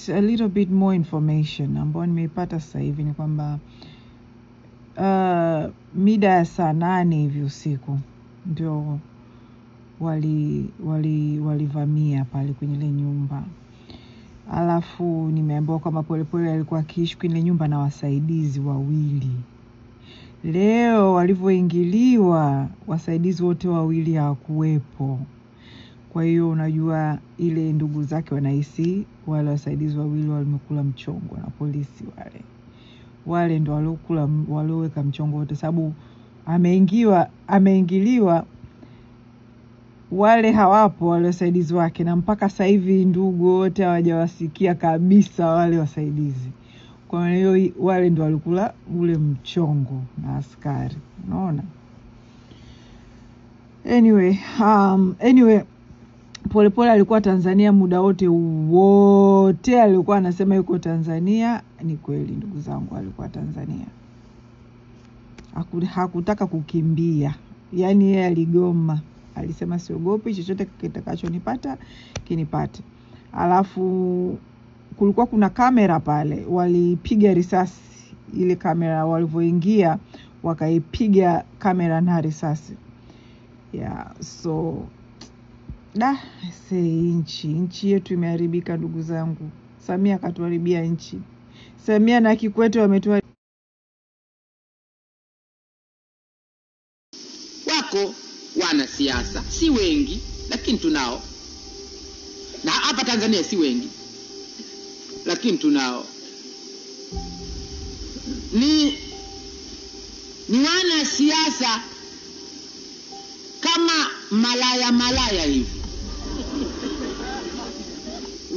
a little bit more information ambayo nimeipata sasa hivi ni kwamba mida ya saa 8 hivi usiku ndio walivamia pale kwenye ile nyumba. Alafu nimeambiwa kama Polepole alikuwa akiishi kwenye nyumba na wasaidizi wawili. Leo walivyoingiliwa wasaidizi wote wawili hawakuwepo. Kwa hiyo unajua ile ndugu zake wanahisi wale wasaidizi wawili walimekula mchongo na polisi wale ndio walioweka mchongo wote, sababu ameingiliwa wale hawapo wale wasaidizi wake, na mpaka sasa hivi ndugu wote hawajawasikia kabisa wale wasaidizi. Kwa hiyo wale ndio walikula ule mchongo na askari, unaona. Anyway Polepole alikuwa Tanzania muda wote alikuwa anasema yuko Tanzania. Ni kweli ndugu zangu, alikuwa Tanzania. Hakutaka kukimbia. Yaani yeye aligoma. Alisema siogopi, chochote kitakachonipata kinipate. Alafu kulikuwa kuna kamera pale, walipiga risasi ile kamera walivyoingia, wakaipiga kamera na risasi. So nchi yetu imeharibika ndugu zangu. Samia katuharibia nchi. Samia na Kikwete wametoa wako wana siasa, si wengi lakini tunao. Na hapa Tanzania si wengi lakini tunao. Ni wana siasa kama malaya hivi.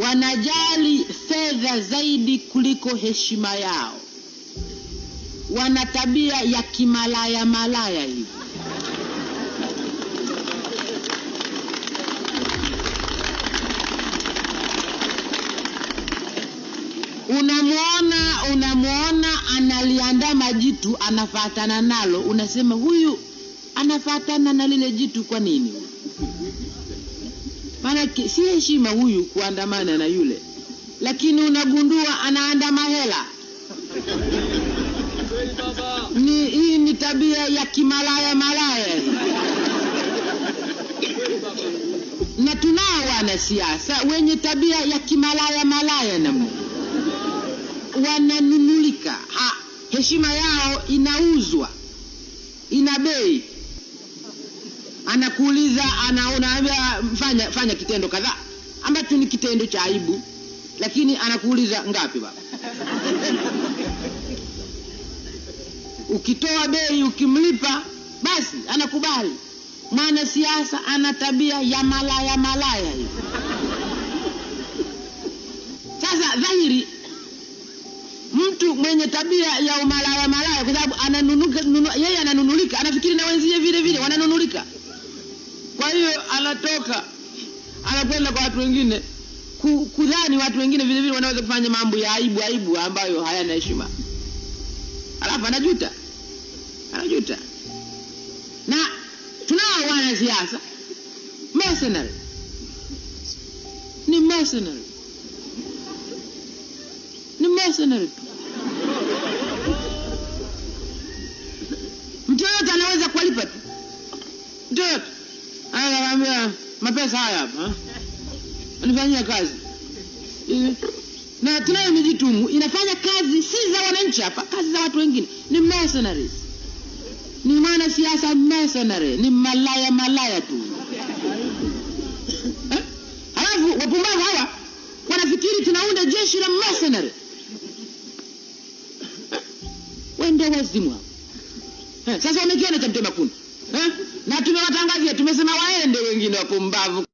Wanajali fedha zaidi kuliko heshima yao. Wana tabia ya kimalaya hivi. Unamuona analiandama jitu, anafuatana nalo, unasema huyu anafuatana na lile jitu kwa nini? Maana si heshima huyu kuandamana na yule. Lakini unagundua anaandama hela. Hii ni tabia ya kimalaya. Na tunao wanasiasa wenye tabia ya kimalaya na wananunulika. Heshima yao inauzwa, ina bei. Anakuuliza, anaambia fanya kitendo kadhaa ambacho ni kitendo cha aibu, lakini anakuuliza ngapi baba? Ukitoa bei, ukimlipa, basi anakubali. Mwana siasa ana tabia ya malaya hivi. Sasa dhahiri mtu mwenye tabia ya malaya kwa sababu yeye ananunulika, anafikiri na wenzie vile wananunulika. Kwa hiyo anatoka anakwenda kwa watu wengine kudhani watu wengine vile wanaweza kufanya mambo ya aibu ambayo hayana heshima. Alafu anajuta. Na tunao wana siasa mercenary. Ni mercenary. Mtu yote anaweza kulipa tu. Mtu yote anaambia mapesa haya hapa, anafanyia kazi. Na tunayo mijitumu inafanya kazi si za wananchi hapa, kazi za watu wengine. Ni mercenaries. Ni maana siasa mercenary, ni malaya tu. Halafu wapumbavu hawa wanafikiri tunaunda jeshi la mercenary. Wende wazimu. Sasa wamekiona cha Mtema Kuni. Na tumewatangazia, tumesema waende wengine wapumbavu.